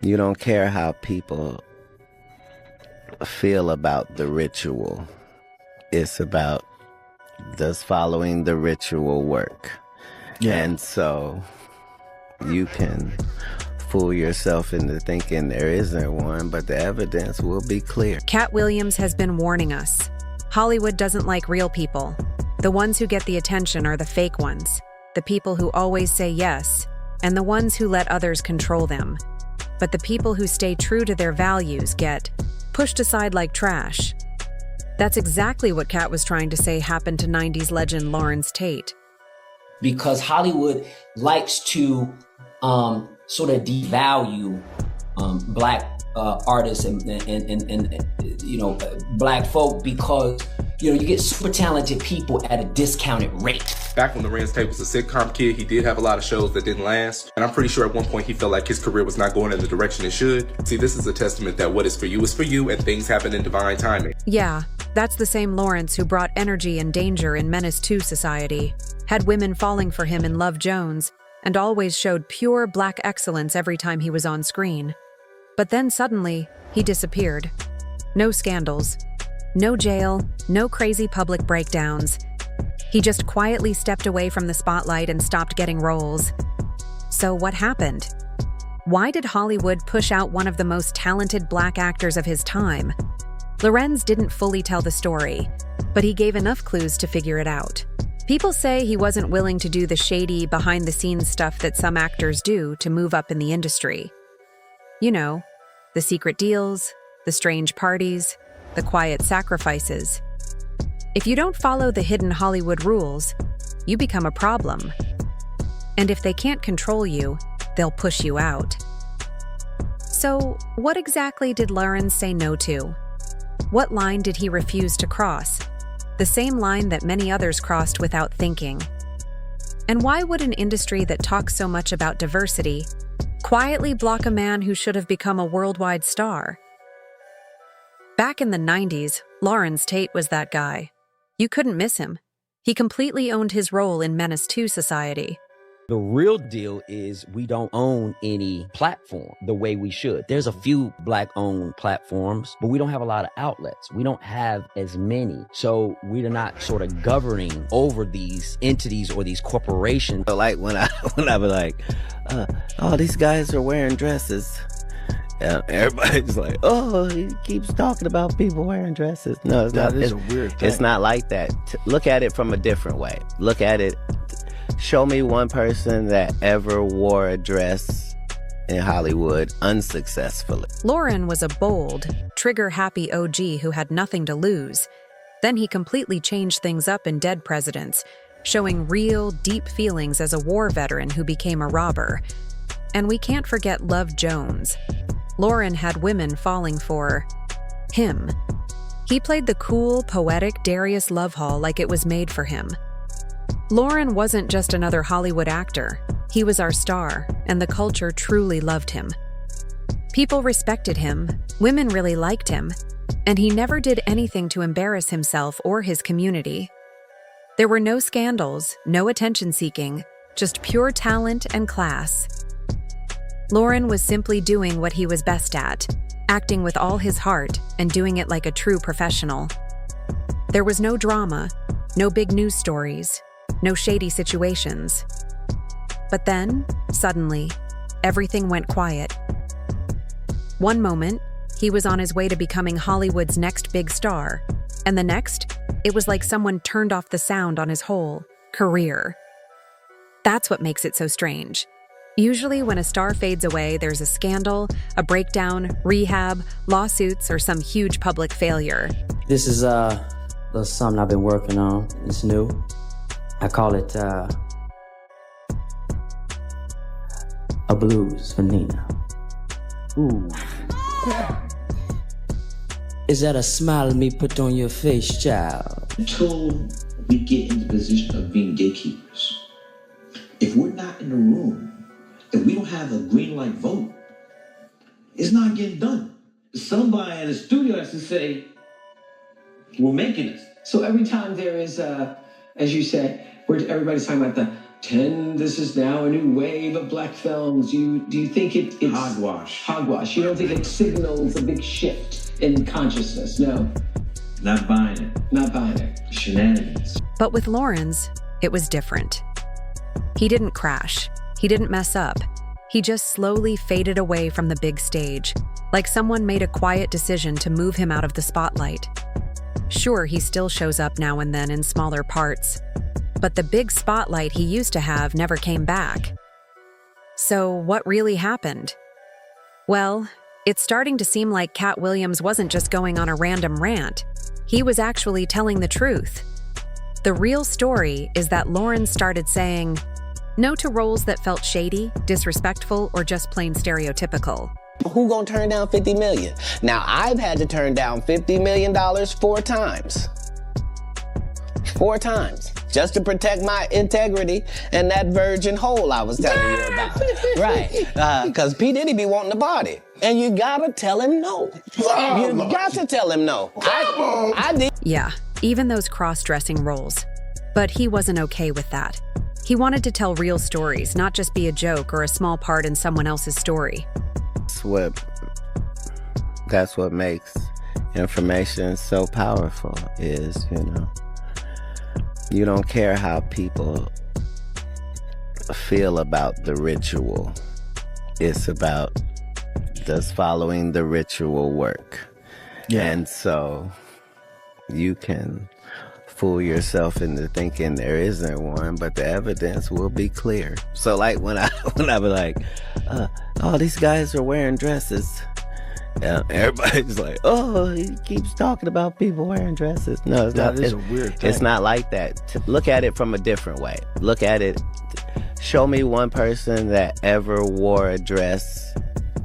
You don't care how people feel about the ritual. It's about, does following the ritual work? Yeah. And so you can fool yourself into thinking there isn't one, but the evidence will be clear. Katt Williams has been warning us. Hollywood doesn't like real people. The ones who get the attention are the fake ones, the people who always say yes, and the ones who let others control them. But the people who stay true to their values get pushed aside like trash. That's exactly what Katt was trying to say happened to 90s legend Larenz Tate. Because Hollywood likes to sort of devalue black artists and black folk, because you get super talented people at a discounted rate. Back when Larenz Tate was a sitcom kid, he did have a lot of shows that didn't last. And I'm pretty sure at one point he felt like his career was not going in the direction it should. See, this is a testament that what is for you, and things happen in divine timing. Yeah, that's the same Larenz who brought energy and danger in Menace 2 society, had women falling for him in Love Jones, and always showed pure black excellence every time he was on screen. But then suddenly, he disappeared. No scandals, no jail, no crazy public breakdowns. He just quietly stepped away from the spotlight and stopped getting roles. So what happened? Why did Hollywood push out one of the most talented black actors of his time? Larenz didn't fully tell the story, but he gave enough clues to figure it out. People say he wasn't willing to do the shady, behind-the-scenes stuff that some actors do to move up in the industry. You know, the secret deals, the strange parties, the quiet sacrifices. If you don't follow the hidden Hollywood rules, you become a problem. And if they can't control you, they'll push you out. So, what exactly did Larenz say no to? What line did he refuse to cross? The same line that many others crossed without thinking. And why would an industry that talks so much about diversity quietly block a man who should have become a worldwide star? Back in the 90s, Larenz Tate was that guy. You couldn't miss him. He completely owned his role in Menace 2 society. The real deal is we don't own any platform the way we should. There's a few black-owned platforms, but we don't have a lot of outlets. We don't have as many. So we're not sort of governing over these entities or these corporations. Like when I be like, oh, these guys are wearing dresses. Everybody's like, oh, he keeps talking about people wearing dresses. No, it's not. It's a weird thing. It's not like that. Look at it from a different way. Look at it. Show me one person that ever wore a dress in Hollywood unsuccessfully. Lauren was a bold, trigger-happy OG who had nothing to lose. Then he completely changed things up in Dead Presidents, showing real, deep feelings as a war veteran who became a robber. And we can't forget Love Jones. Lauren had women falling for him. He played the cool, poetic Darius Lovehall like it was made for him. Lauren wasn't just another Hollywood actor. He was our star, and the culture truly loved him. People respected him, women really liked him, and he never did anything to embarrass himself or his community. There were no scandals, no attention-seeking, just pure talent and class. Lauren was simply doing what he was best at, acting with all his heart and doing it like a true professional. There was no drama, no big news stories, no shady situations. But then, suddenly, everything went quiet. One moment, he was on his way to becoming Hollywood's next big star, and the next, it was like someone turned off the sound on his whole career. That's what makes it so strange. Usually when a star fades away, there's a scandal, a breakdown, rehab, lawsuits, or some huge public failure. This is something I've been working on. It's new. I call it a blues for Nina. Ooh. Is that a smile me put on your face, child? Until we get in the position of being gatekeepers, if we're not in the room, if we don't have a green light vote, it's not getting done. Somebody in the studio has to say, we're making it. So every time there is, as you said, everybody's talking about This is now a new wave of black films. Do you think it's Hogwash. Hogwash. You don't think it signals a big shift in consciousness? No. Not buying it. Not buying it. Shenanigans. But with Larenz, it was different. He didn't crash. He didn't mess up. He just slowly faded away from the big stage, like someone made a quiet decision to move him out of the spotlight. Sure, he still shows up now and then in smaller parts, but the big spotlight he used to have never came back. So what really happened? Well, it's starting to seem like Katt Williams wasn't just going on a random rant. He was actually telling the truth. The real story is that Larenz started saying no to roles that felt shady, disrespectful, or just plain stereotypical. Who gonna turn down $50 million? Now, I've had to turn down $50 million 4 times. 4 times. Just to protect my integrity and that virgin hole I was telling you about. Right. Because P. Diddy be wanting the body. And you gotta tell him no. You got to tell him no. I did. Yeah, even those cross-dressing roles. But he wasn't okay with that. He wanted to tell real stories, not just be a joke or a small part in someone else's story. That's what makes information so powerful is, you don't care how people feel about the ritual. It's about does following the ritual work. Yeah. And so you can fool yourself into thinking there isn't one, but the evidence will be clear. So like when I be like, oh, these guys are wearing dresses. Everybody's like, oh, he keeps talking about people wearing dresses. No, it's not. It's a weird thing. It's not like that. Look at it from a different way. Look at it. Show me one person that ever wore a dress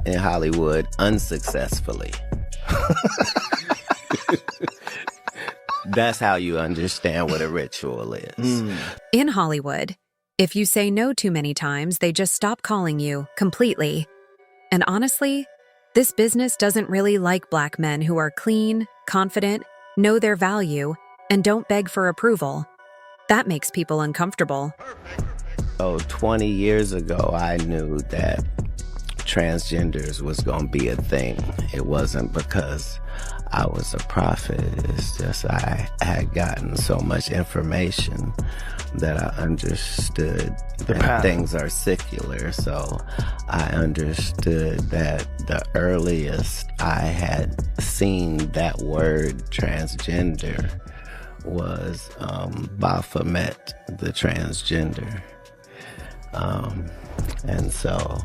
in Hollywood unsuccessfully. That's how you understand what a ritual is. In Hollywood, if you say no too many times, they just stop calling you completely. And honestly, this business doesn't really like black men who are clean, confident, know their value, and don't beg for approval. That makes people uncomfortable. 20 years ago, I knew that transgenders was going to be a thing. It wasn't because I was a prophet. It's just I had gotten so much information that I understood that things are secular. So I understood that the earliest I had seen that word transgender was Baphomet, the transgender. And so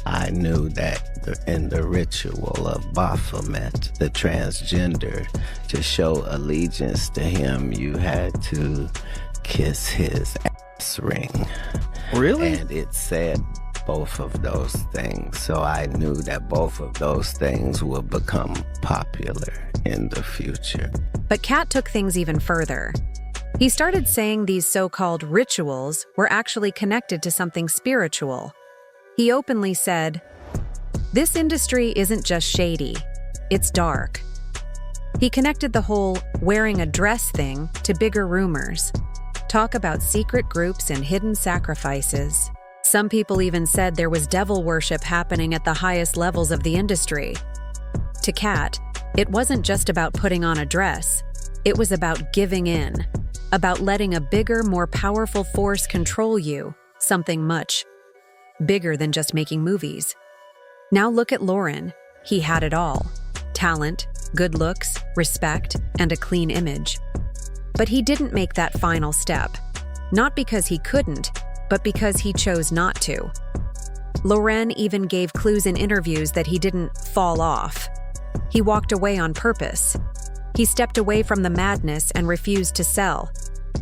I knew that in the ritual of Baphomet, the transgender, to show allegiance to him, you had to kiss his ass ring. Really? And it said both of those things. So I knew that both of those things would become popular in the future. But Katt took things even further. He started saying these so-called rituals were actually connected to something spiritual. He openly said, "This industry isn't just shady, it's dark." He connected the whole wearing a dress thing to bigger rumors. Talk about secret groups and hidden sacrifices. Some people even said there was devil worship happening at the highest levels of the industry. To Katt, it wasn't just about putting on a dress. It was about giving in, about letting a bigger, more powerful force control you, something much bigger than just making movies. Now look at Larenz. He had it all. Talent, good looks, respect, and a clean image. But he didn't make that final step. Not because he couldn't, but because he chose not to. Larenz even gave clues in interviews that he didn't fall off. He walked away on purpose. He stepped away from the madness and refused to sell,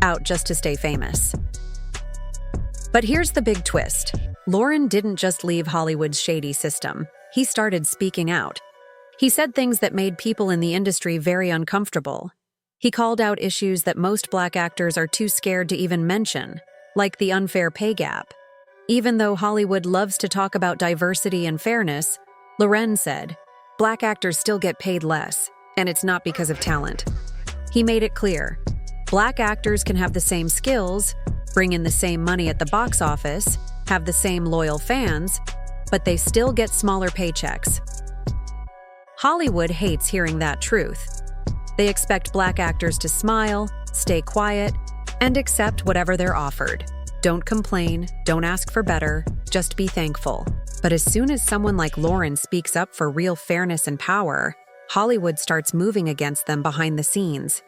out just to stay famous. But here's the big twist. Larenz didn't just leave Hollywood's shady system. He started speaking out. He said things that made people in the industry very uncomfortable. He called out issues that most black actors are too scared to even mention, like the unfair pay gap. Even though Hollywood loves to talk about diversity and fairness, Larenz said, black actors still get paid less, and it's not because of talent. He made it clear, black actors can have the same skills, bring in the same money at the box office, have the same loyal fans, but they still get smaller paychecks. Hollywood hates hearing that truth. They expect Black actors to smile, stay quiet, and accept whatever they're offered. Don't complain, don't ask for better, just be thankful. But as soon as someone like Larenz speaks up for real fairness and power, Hollywood starts moving against them behind the scenes.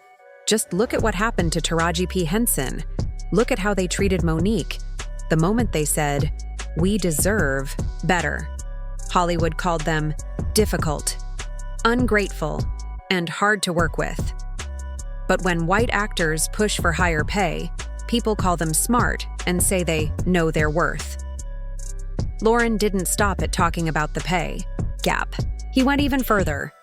Just look at what happened to Taraji P. Henson. Look at how they treated Monique. The moment they said, "We deserve better," Hollywood called them difficult, ungrateful, and hard to work with. But when white actors push for higher pay, people call them smart and say they know their worth. Larenz didn't stop at talking about the pay gap. He went even further.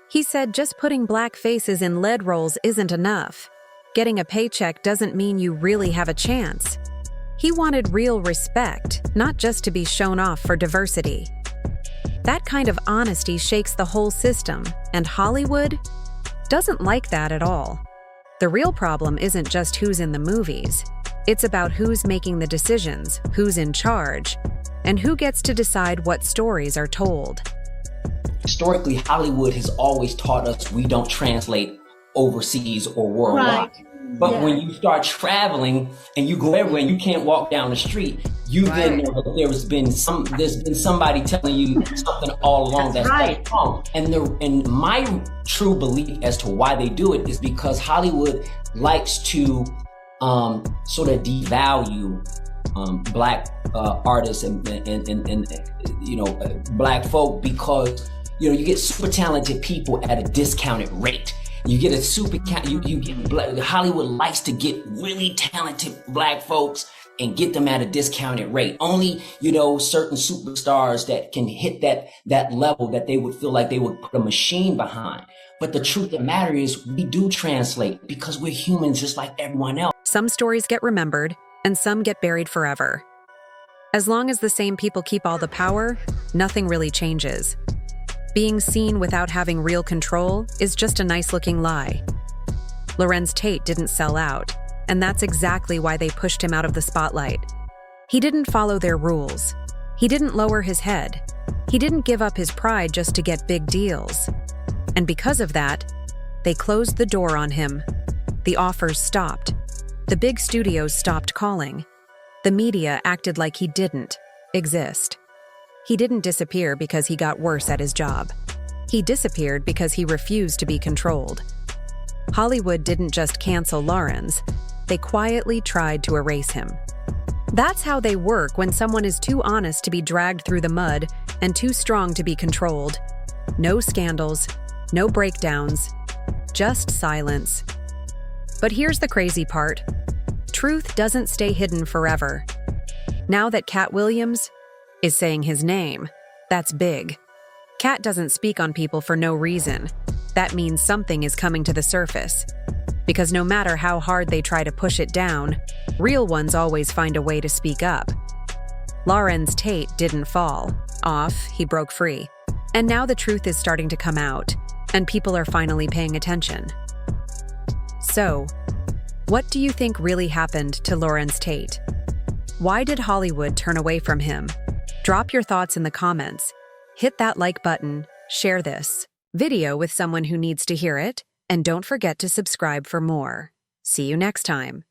He said just putting Black faces in lead roles isn't enough. Getting a paycheck doesn't mean you really have a chance. He wanted real respect, not just to be shown off for diversity. That kind of honesty shakes the whole system, and Hollywood doesn't like that at all. The real problem isn't just who's in the movies. It's about who's making the decisions, who's in charge, and who gets to decide what stories are told. Historically, Hollywood has always taught us we don't translate overseas or worldwide. Right. But when you start traveling and you go everywhere and you can't walk down the street, you then know that there's been somebody telling you something all along that's wrong. And my true belief as to why they do it is because Hollywood likes to sort of devalue Black artists and Black folk, because you get super talented people at a discounted rate. You get a Hollywood likes to get really talented Black folks and get them at a discounted rate. Only, certain superstars that can hit that level that they would feel like they would put a machine behind. But the truth of the matter is we do translate because we're humans just like everyone else. Some stories get remembered and some get buried forever. As long as the same people keep all the power, nothing really changes. Being seen without having real control is just a nice-looking lie. Larenz Tate didn't sell out, and that's exactly why they pushed him out of the spotlight. He didn't follow their rules. He didn't lower his head. He didn't give up his pride just to get big deals. And because of that, they closed the door on him. The offers stopped. The big studios stopped calling. The media acted like he didn't exist. He didn't disappear because he got worse at his job. He disappeared because he refused to be controlled. Hollywood didn't just cancel Larenz, they quietly tried to erase him. That's how they work when someone is too honest to be dragged through the mud and too strong to be controlled. No scandals, no breakdowns, just silence. But here's the crazy part. Truth doesn't stay hidden forever. Now that Katt Williams is saying his name, that's big. Katt doesn't speak on people for no reason. That means something is coming to the surface. Because no matter how hard they try to push it down, real ones always find a way to speak up. Larenz Tate didn't fall off, he broke free. And now the truth is starting to come out, and people are finally paying attention. So, what do you think really happened to Larenz Tate? Why did Hollywood turn away from him? Drop your thoughts in the comments. Hit that like button, share this video with someone who needs to hear it, and don't forget to subscribe for more. See you next time.